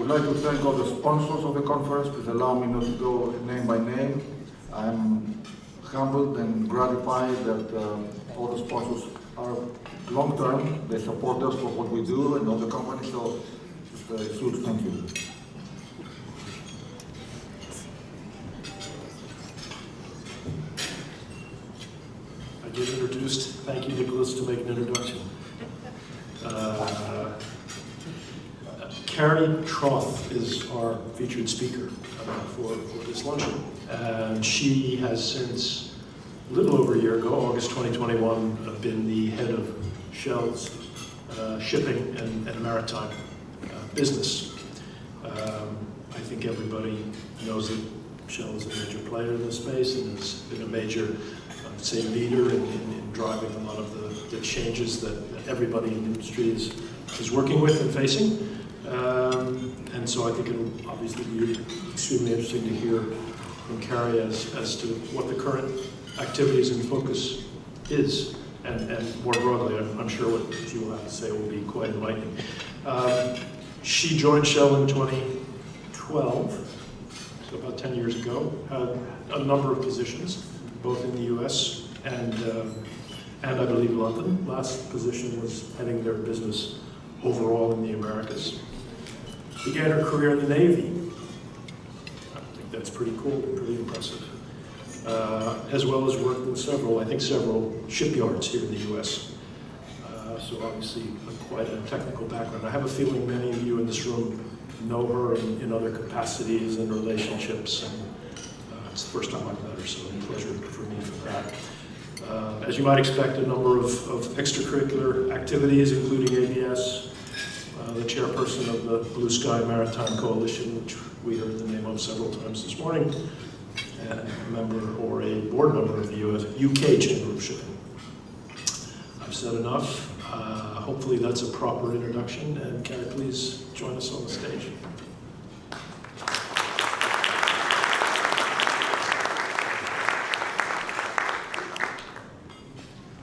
like to thank all the sponsors of the conference. Please allow me not to go name by name. I'm humbled and gratified that all the sponsors are long-term. They support us for what we do and all the companies, so just a huge thank you. I get introduced. Thank you, Nicholas, to make an introduction. Karrie Trauth is our featured speaker for this luncheon. And she has since a little over a year ago, August 2021, been the head of Shell's shipping and maritime business. I think everybody knows that Shell is a major player in this space and has been a major, say, leader in driving a lot of the changes that everybody in the industry is working with and facing. And so I think it'll obviously be extremely interesting to hear from Karrie as to what the current activities and focus is. And more broadly, I'm sure what she will have to say will be quite enlightening. She joined Shell in 2012, so about 10 years ago, had a number of positions, both in the US and I believe London. Last position was heading their business overall in the Americas. Began her career in the Navy. I think that's pretty cool, pretty impressive. As well as worked in several shipyards here in the US. So obviously quite a technical background. I have a feeling many of you in this room know her in other capacities and relationships. And it's the first time I've met her, so it's a pleasure for me for that. As you might expect, a number of extracurricular activities, including ABS, the chairperson of the Blue Sky Maritime Coalition, which we heard the name of several times this morning, and a member or a board member of the UK Chamber of Shipping. I've said enough. Hopefully that's a proper introduction, and Karrie, please join us on the stage.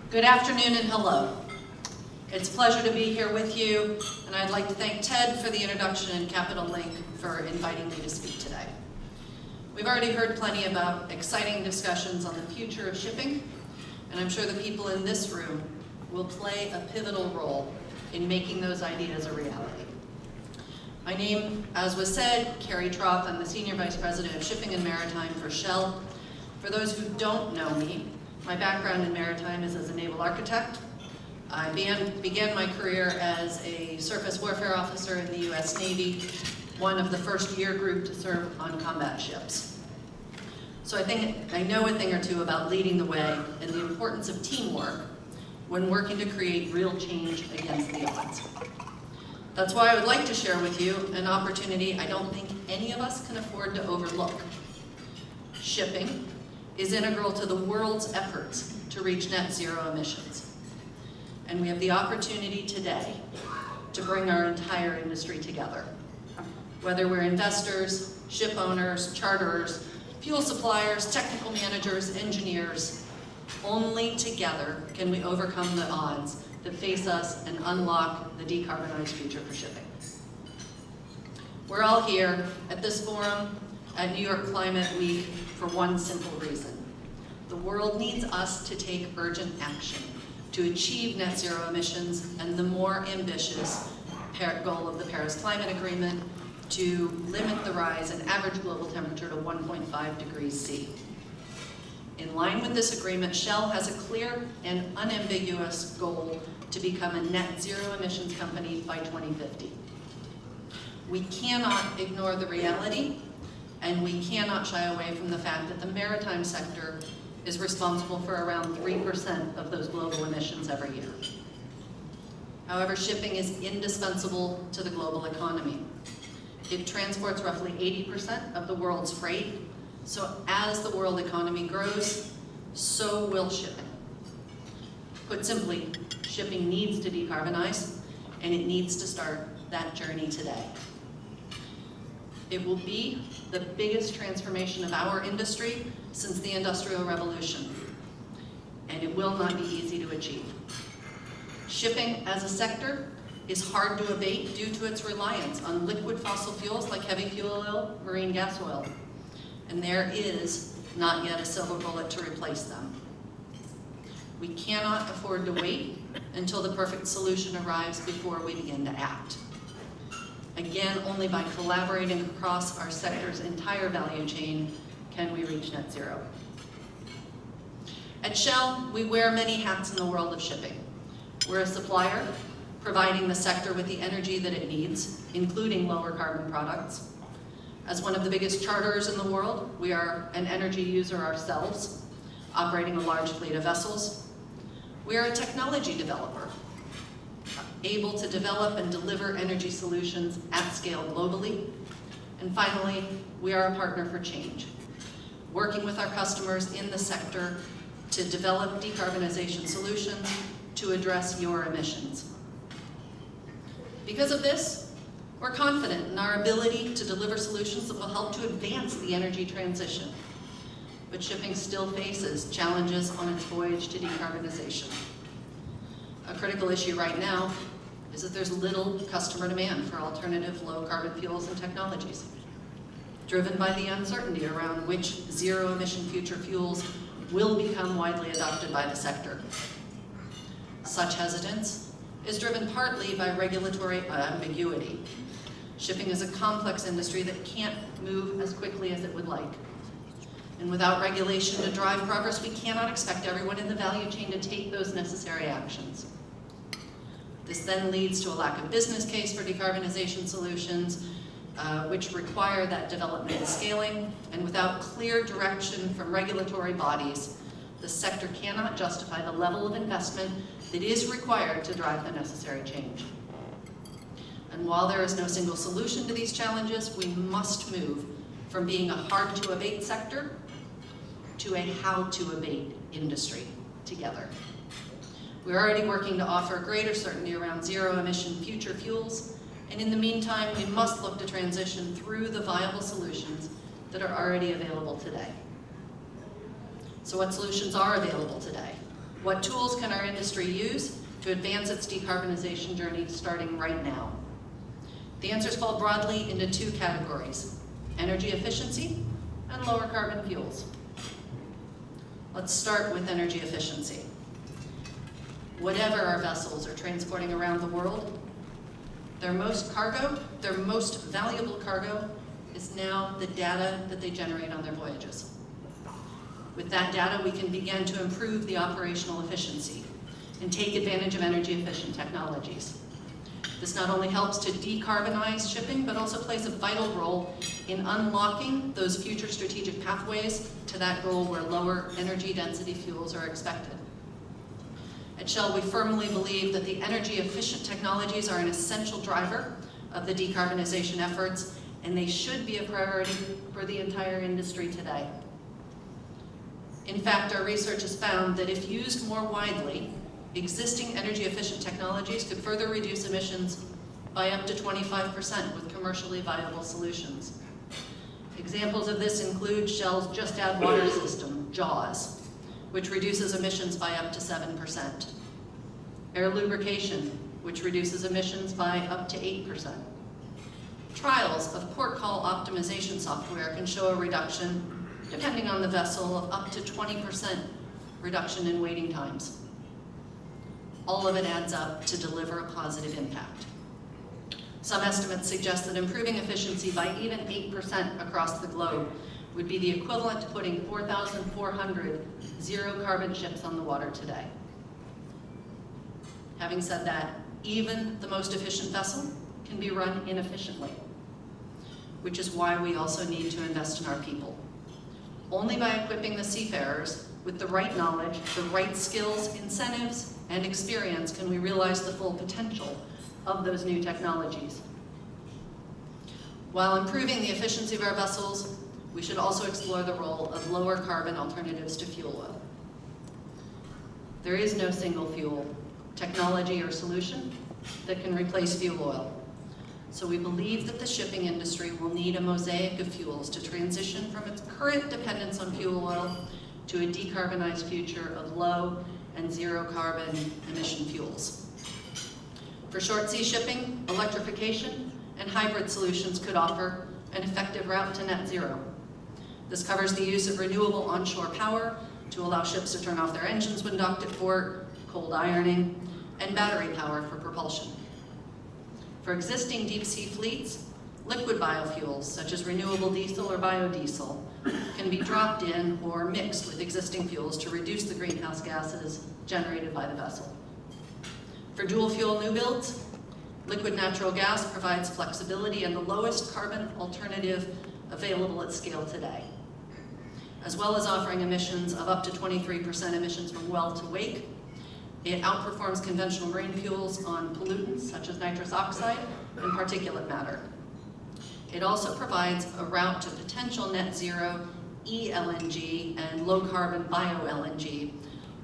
Good afternoon and hello. It's a pleasure to be here with you, and I'd like to thank Ted for the introduction and Capital Link for inviting me to speak today. We've already heard plenty about exciting discussions on the future of shipping, and I'm sure the people in this room will play a pivotal role in making those ideas a reality. My name, as was said, Karrie Trauth. I'm the Senior Vice President of Shipping and Maritime for Shell. For those who don't know me, my background in maritime is as a naval architect. I began my career as a surface warfare officer in the US Navy, one of the first year group to serve on combat ships. So I think I know a thing or two about leading the way and the importance of teamwork when working to create real change against the odds. That's why I would like to share with you an opportunity I don't think any of us can afford to overlook. Shipping is integral to the world's efforts to reach net zero emissions. And we have the opportunity today to bring our entire industry together. Whether we're investors, ship owners, charterers, fuel suppliers, technical managers, engineers, only together can we overcome the odds that face us and unlock the decarbonized future for shipping. We're all here at this forum at New York Climate Week for one simple reason. The world needs us to take urgent action to achieve net zero emissions and the more ambitious goal of the Paris Climate Agreement to limit the rise in average global temperature to 1.5 degrees C. In line with this agreement, Shell has a clear and unambiguous goal to become a net zero emissions company by 2050. We cannot ignore the reality, and we cannot shy away from the fact that the maritime sector is responsible for around 3% of those global emissions every year. However, shipping is indispensable to the global economy. It transports roughly 80% of the world's freight, so as the world economy grows, so will shipping. Put simply, shipping needs to decarbonize, and it needs to start that journey today. It will be the biggest transformation of our industry since the Industrial Revolution, and it will not be easy to achieve. Shipping as a sector is hard to abate due to its reliance on liquid fossil fuels like heavy fuel oil, marine gas oil. And there is not yet a silver bullet to replace them. We cannot afford to wait until the perfect solution arrives before we begin to act. Again, only by collaborating across our sector's entire value chain can we reach net zero. At Shell, we wear many hats in the world of shipping. We're a supplier, providing the sector with the energy that it needs, including lower carbon products. As one of the biggest charterers in the world, we are an energy user ourselves, operating a large fleet of vessels. We are a technology developer, able to develop and deliver energy solutions at scale globally. And finally, we are a partner for change, working with our customers in the sector to develop decarbonization solutions to address your emissions. Because of this, we're confident in our ability to deliver solutions that will help to advance the energy transition. But shipping still faces challenges on its voyage to decarbonization. A critical issue right now is that there's little customer demand for alternative low-carbon fuels and technologies, driven by the uncertainty around which zero-emission future fuels will become widely adopted by the sector. Such hesitance is driven partly by regulatory ambiguity. Shipping is a complex industry that can't move as quickly as it would like. And without regulation to drive progress, we cannot expect everyone in the value chain to take those necessary actions. This then leads to a lack of business case for decarbonization solutions, which require that development and scaling, and without clear direction from regulatory bodies, the sector cannot justify the level of investment that is required to drive the necessary change. And while there is no single solution to these challenges, we must move from being a hard-to-abate sector to a how-to-abate industry together. We're already working to offer greater certainty around zero-emission future fuels, and in the meantime, we must look to transition through the viable solutions that are already available today. So what solutions are available today? What tools can our industry use to advance its decarbonization journey starting right now? The answers fall broadly into two categories: energy efficiency and lower carbon fuels. Let's start with energy efficiency. Whatever our vessels are transporting around the world, their most valuable cargo is now the data that they generate on their voyages. With that data, we can begin to improve the operational efficiency and take advantage of energy efficient technologies. This not only helps to decarbonize shipping, but also plays a vital role in unlocking those future strategic pathways to that goal where lower energy density fuels are expected. At Shell, we firmly believe that the energy efficient technologies are an essential driver of the decarbonization efforts, and they should be a priority for the entire industry today. In fact, our research has found that if used more widely, existing energy efficient technologies could further reduce emissions by up to 25% with commercially viable solutions. Examples of this include Shell's Just Add Water system, JAWS, which reduces emissions by up to 7%. Air lubrication, which reduces emissions by up to 8%. Trials of port call optimization software can show a reduction, depending on the vessel, of up to 20% reduction in waiting times. All of it adds up to deliver a positive impact. Some estimates suggest that improving efficiency by even 8% across the globe would be the equivalent to putting 4,400 zero-carbon ships on the water today. Having said that, even the most efficient vessel can be run inefficiently, which is why we also need to invest in our people. Only by equipping the seafarers with the right knowledge, the right skills, incentives, and experience can we realize the full potential of those new technologies. While improving the efficiency of our vessels, we should also explore the role of lower carbon alternatives to fuel oil. There is no single fuel, technology, or solution that can replace fuel oil. So we believe that the shipping industry will need a mosaic of fuels to transition from its current dependence on fuel oil to a decarbonized future of low and zero carbon emission fuels. For short sea shipping, electrification and hybrid solutions could offer an effective route to net zero. This covers the use of renewable onshore power to allow ships to turn off their engines when docked at port, cold ironing, and battery power for propulsion. For existing deep sea fleets, liquid biofuels such as renewable diesel or biodiesel can be dropped in or mixed with existing fuels to reduce the greenhouse gases generated by the vessel. For dual fuel new builds, liquid natural gas provides flexibility and the lowest carbon alternative available at scale today, as well as offering emissions of up to 23% emissions from well to wake. It outperforms conventional marine fuels on pollutants such as nitrous oxide and particulate matter. It also provides a route to potential net zero e-LNG and low carbon bio-LNG,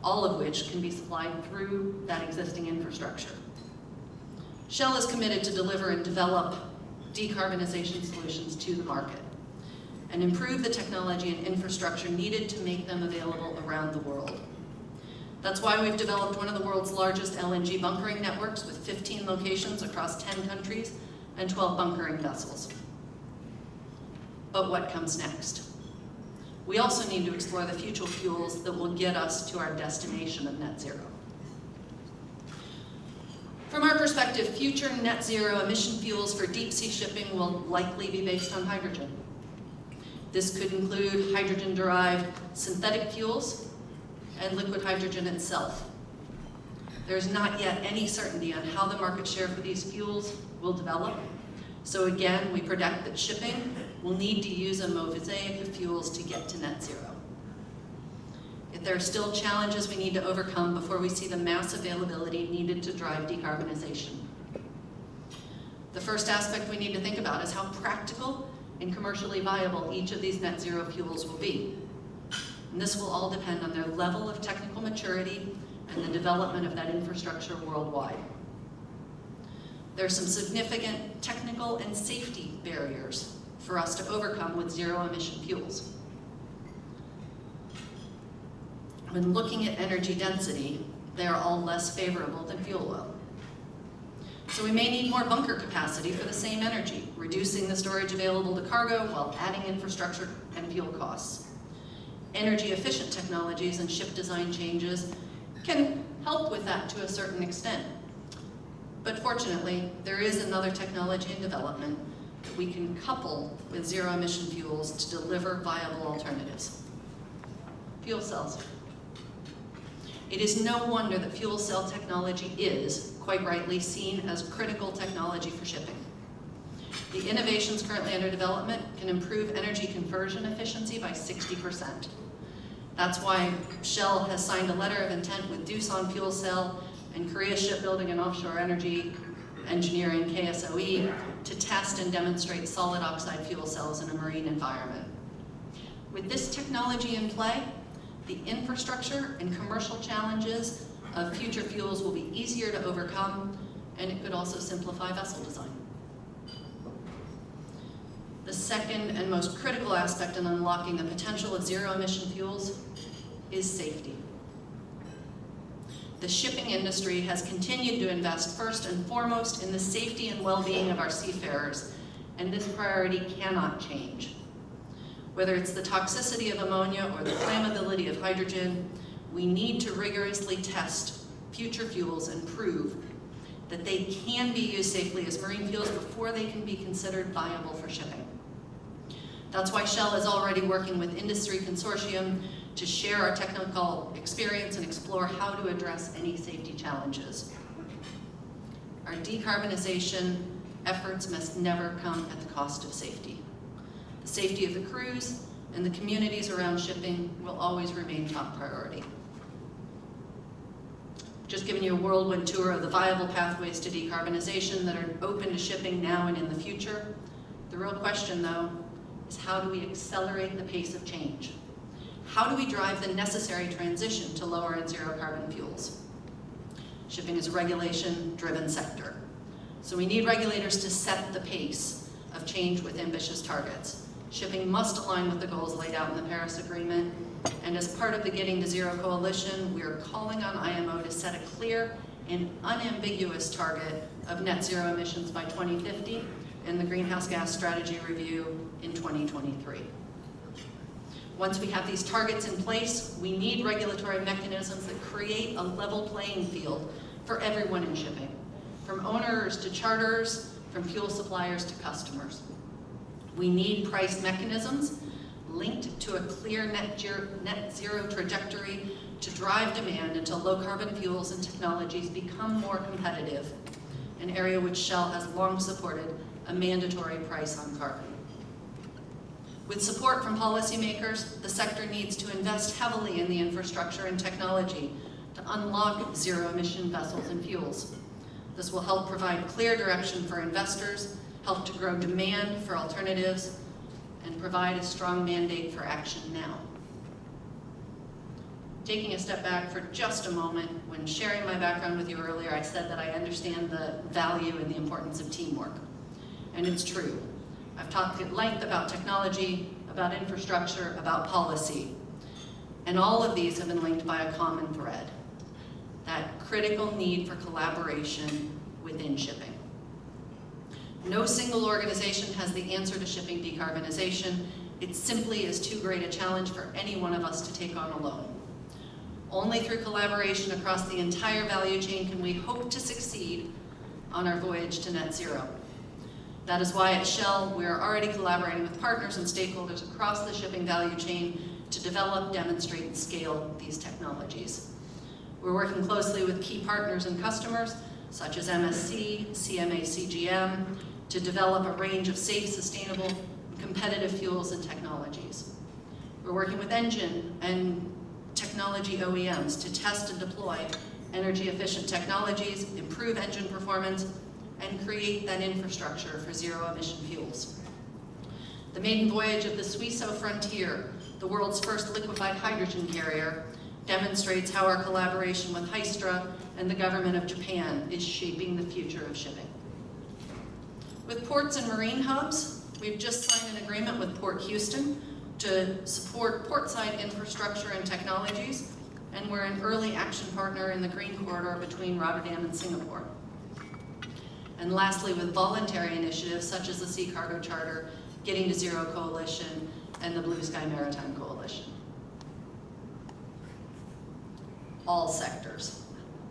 all of which can be supplied through that existing infrastructure. Shell is committed to deliver and develop decarbonization solutions to the market and improve the technology and infrastructure needed to make them available around the world. That's why we've developed one of the world's largest LNG bunkering networks with 15 locations across 10 countries and 12 bunkering vessels. But what comes next? We also need to explore the future fuels that will get us to our destination of net zero. From our perspective, future net zero emission fuels for deep sea shipping will likely be based on hydrogen. This could include hydrogen-derived synthetic fuels and liquid hydrogen itself. There's not yet any certainty on how the market share for these fuels will develop. So again, we predict that shipping will need to use a mosaic of fuels to get to net zero. Yet there are still challenges we need to overcome before we see the mass availability needed to drive decarbonization. The first aspect we need to think about is how practical and commercially viable each of these net zero fuels will be. And this will all depend on their level of technical maturity and the development of that infrastructure worldwide. There are some significant technical and safety barriers for us to overcome with zero emission fuels. When looking at energy density, they are all less favorable than fuel oil. So we may need more bunker capacity for the same energy, reducing the storage available to cargo while adding infrastructure and fuel costs. Energy efficient technologies and ship design changes can help with that to a certain extent. But fortunately, there is another technology in development that we can couple with zero emission fuels to deliver viable alternatives. Fuel cells. It is no wonder that fuel cell technology is, quite rightly, seen as critical technology for shipping. The innovations currently under development can improve energy conversion efficiency by 60%. That's why Shell has signed a letter of intent with Doosan Fuel Cell and Korea Shipbuilding and Offshore Energy Engineering, KSOE, to test and demonstrate solid oxide fuel cells in a marine environment. With this technology in play, the infrastructure and commercial challenges of future fuels will be easier to overcome, and it could also simplify vessel design. The second and most critical aspect in unlocking the potential of zero-emission fuels is safety. The shipping industry has continued to invest first and foremost in the safety and well-being of our seafarers, and this priority cannot change. Whether it's the toxicity of ammonia or the flammability of hydrogen, we need to rigorously test future fuels and prove that they can be used safely as marine fuels before they can be considered viable for shipping. That's why Shell is already working with industry consortium to share our technical experience and explore how to address any safety challenges. Our decarbonization efforts must never come at the cost of safety. The safety of the crews and the communities around shipping will always remain top priority. Just giving you a whirlwind tour of the viable pathways to decarbonization that are open to shipping now and in the future. The real question, though, is how do we accelerate the pace of change? How do we drive the necessary transition to lower and zero carbon fuels? Shipping is a regulation-driven sector. So we need regulators to set the pace of change with ambitious targets. Shipping must align with the goals laid out in the Paris Agreement, and as part of the Getting to Zero Coalition, we are calling on IMO to set a clear and unambiguous target of net zero emissions by 2050 in the Greenhouse Gas Strategy Review in 2023. Once we have these targets in place, we need regulatory mechanisms that create a level playing field for everyone in shipping, from owners to charters, from fuel suppliers to customers. We need price mechanisms linked to a clear net zero trajectory to drive demand until low carbon fuels and technologies become more competitive, an area which Shell has long supported a mandatory price on carbon. With support from policymakers, the sector needs to invest heavily in the infrastructure and technology to unlock zero-emission vessels and fuels. This will help provide clear direction for investors, help to grow demand for alternatives, and provide a strong mandate for action now. Taking a step back for just a moment, when sharing my background with you earlier, I said that I understand the value and the importance of teamwork. And it's true. I've talked at length about technology, about infrastructure, about policy. And all of these have been linked by a common thread, that critical need for collaboration within shipping. No single organization has the answer to shipping decarbonization. It simply is too great a challenge for any one of us to take on alone. Only through collaboration across the entire value chain can we hope to succeed on our voyage to net zero. That is why at Shell, we are already collaborating with partners and stakeholders across the shipping value chain to develop, demonstrate, and scale these technologies. We're working closely with key partners and customers, such as MSC, CMA CGM, to develop a range of safe, sustainable, and competitive fuels and technologies. We're working with engine and technology OEMs to test and deploy energy-efficient technologies, improve engine performance, and create that infrastructure for zero-emission fuels. The maiden voyage of the Suiso Frontier, the world's first liquefied hydrogen carrier, demonstrates how our collaboration with Hystra and the government of Japan is shaping the future of shipping. With ports and marine hubs, we've just signed an agreement with Port Houston to support portside infrastructure and technologies, and we're an early action partner in the green corridor between Rotterdam and Singapore. And lastly, with voluntary initiatives such as the Sea Cargo Charter, Getting to Zero Coalition, and the Blue Sky Maritime Coalition. All sectors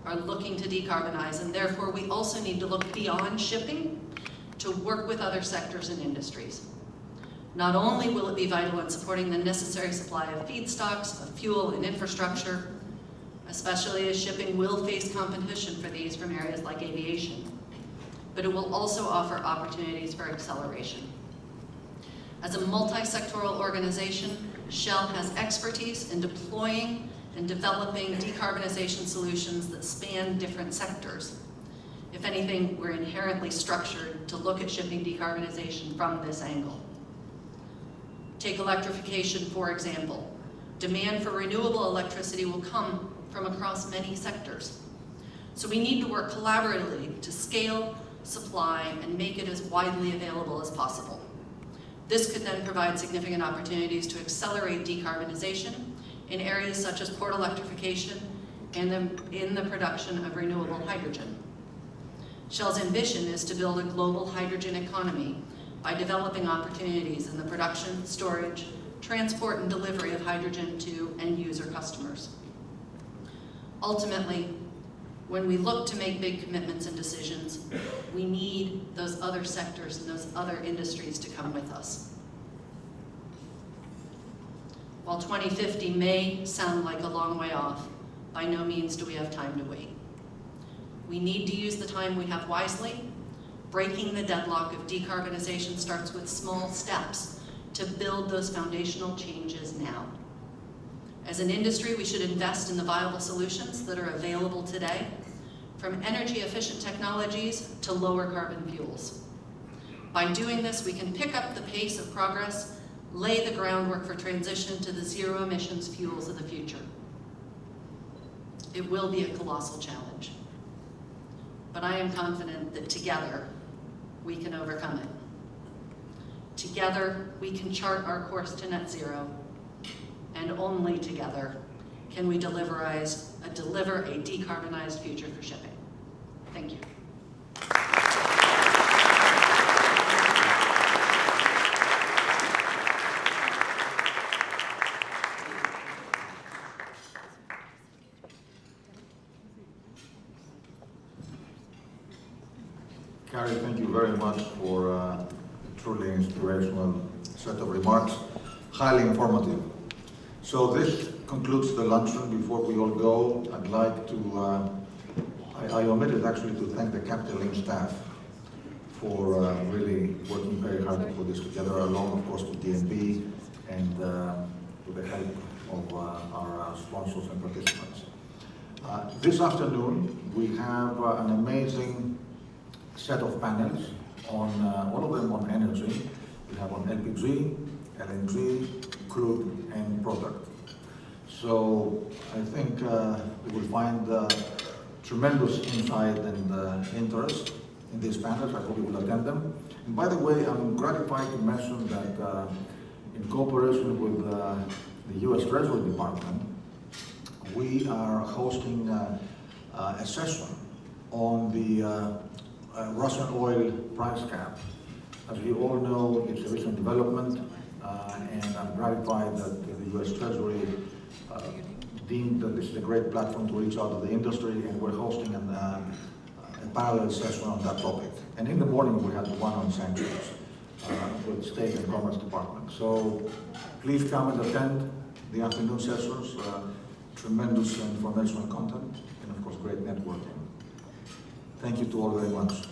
are looking to decarbonize, and therefore we also need to look beyond shipping to work with other sectors and industries. Not only will it be vital in supporting the necessary supply of feedstocks, of fuel, and infrastructure, especially as shipping will face competition for these from areas like aviation, but it will also offer opportunities for acceleration. As a multi-sectoral organization, Shell has expertise in deploying and developing decarbonization solutions that span different sectors. If anything, we're inherently structured to look at shipping decarbonization from this angle. Take electrification, for example. Demand for renewable electricity will come from across many sectors. So we need to work collaboratively to scale, supply, and make it as widely available as possible. This could then provide significant opportunities to accelerate decarbonization in areas such as port electrification and in the production of renewable hydrogen. Shell's ambition is to build a global hydrogen economy by developing opportunities in the production, storage, transport, and delivery of hydrogen to end-user customers. Ultimately, when we look to make big commitments and decisions, we need those other sectors and those other industries to come with us. While 2050 may sound like a long way off, by no means do we have time to wait. We need to use the time we have wisely. Breaking the deadlock of decarbonization starts with small steps to build those foundational changes now. As an industry, we should invest in the viable solutions that are available today, from energy-efficient technologies to lower carbon fuels. By doing this, we can pick up the pace of progress, lay the groundwork for transition to the zero emissions fuels of the future. It will be a colossal challenge, but I am confident that together we can overcome it. Together, we can chart our course to net zero, and only together can we deliver a decarbonized future for shipping. Thank you. Karrie, thank you very much for a truly inspirational set of remarks, highly informative. So this concludes the luncheon. Before we all go, I'd like to, I omitted actually to thank the Capital Link staff for really working very hard to put this together, along of course with DNB and with the help of our sponsors and participants. This afternoon we have an amazing set of panels on all of them on energy. We have on LPG, LNG, crude and product. So I think we will find tremendous insight and interest in these panels. I hope you will attend them. And by the way, I'm gratified to mention that in cooperation with the US Treasury Department, we are hosting a session on the Russian oil price cap. As you all know, it's a recent development, and I'm gratified that the US Treasury deemed that this is a great platform to reach out to the industry, and we're hosting a parallel session on that topic. And in the morning we had the one on sanctions with the State and Commerce Department. So please come and attend the afternoon sessions. Tremendous informational content, and of course great networking. Thank you to all very much.